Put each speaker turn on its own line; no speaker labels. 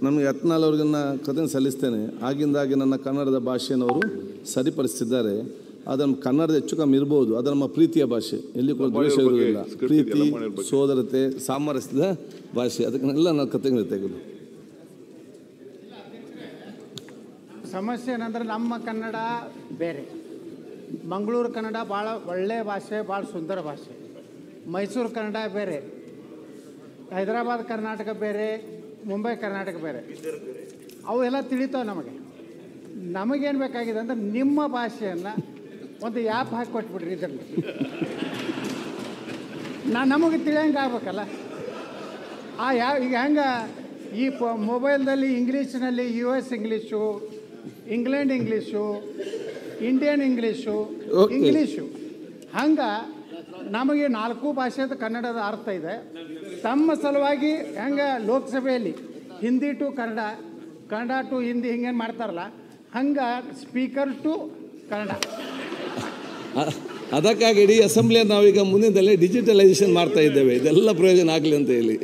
ನಮಗೆ ಯತ್ನಾಳ್ ಅವ್ರಿಗನ್ನ ಕೃತಜ್ಞತೆ ಸಲ್ಲಿಸ್ತೇನೆ. ಆಗಿಂದಾಗಿ ನನ್ನ ಕನ್ನಡದ ಭಾಷೆಯನ್ನು ಅವರು ಸರಿಪಡಿಸ್ತಿದ್ದಾರೆ. ಅದನ್ನು ಕನ್ನಡದ ಹೆಚ್ಚು ಕಮ್ಮಿ ಇರ್ಬೋದು, ಅದು ನಮ್ಮ ಪ್ರೀತಿಯ ಭಾಷೆ, ಎಲ್ಲಿ ಕೂಡ ದ್ವೇಷ ಇರುವುದಿಲ್ಲ. ಪ್ರೀತಿ, ಸೋದರತೆ, ಸಾಮರಸ್ಯದ ಭಾಷೆ, ಅದಕ್ಕೆಲ್ಲ ನಾವು ಕೃತಜ್ಞತೆ.
ಸಮಸ್ಯೆ ಏನಂದ್ರೆ ನಮ್ಮ ಕನ್ನಡ ಬೇರೆ, ಮಂಗಳೂರು ಕನ್ನಡ ಭಾಳ ಒಳ್ಳೆಯ ಭಾಷೆ, ಭಾಳ ಸುಂದರ ಭಾಷೆ. ಮೈಸೂರು ಕನ್ನಡ ಬೇರೆ, ಹೈದರಾಬಾದ್ ಕರ್ನಾಟಕ ಬೇರೆ, ಮುಂಬೈ ಕರ್ನಾಟಕ ಬೇರೆ. ಅವು ಎಲ್ಲ ತಿಳಿತಾವೆ ನಮಗೆ. ನಮಗೇನು ಬೇಕಾಗಿದೆ ಅಂದ್ರೆ ನಿಮ್ಮ ಭಾಷೆಯನ್ನು ಒಂದು ಆ್ಯಪ್ ಹಾಕಿ ಕೊಟ್ಬಿಡ್ರಿ ಇದರಲ್ಲಿ. ನಮಗೆ ತಿಳಿಯಂಗೆ ಆಗ್ಬೇಕಲ್ಲ. ಈಗ ಹೆಂಗೆ ಈ ಮೊಬೈಲ್ದಲ್ಲಿ ಇಂಗ್ಲೀಷ್ನಲ್ಲಿ US English, England English, Indian English, ಹಂಗೆ ನಮಗೆ 4 ಭಾಷೆದು ಕನ್ನಡದ ಅರ್ಥ ಇದೆ. ತಮ್ಮ ಸಲುವಾಗಿ ಹೆಂಗೆ ಲೋಕಸಭೆಯಲ್ಲಿ ಹಿಂದಿ ಟು ಕನ್ನಡ, ಕನ್ನಡ ಟು ಹಿಂದಿ ಹಿಂಗೇನು ಮಾಡ್ತಾರಲ್ಲ, ಹಂಗೆ ಸ್ಪೀಕರ್ ಟು ಕನ್ನಡ.
ಅದಕ್ಕಾಗಿ ಇಡೀ ಅಸೆಂಬ್ಲಿಯನ್ನು ನಾವೀಗ ಮುಂದಿನದಲ್ಲೇ ಡಿಜಿಟಲೈಸೇಷನ್ ಮಾಡ್ತಾ ಇದ್ದೇವೆ. ಇದೆಲ್ಲ ಪ್ರಯೋಜನ ಆಗಲಿ ಅಂತ ಹೇಳಿ.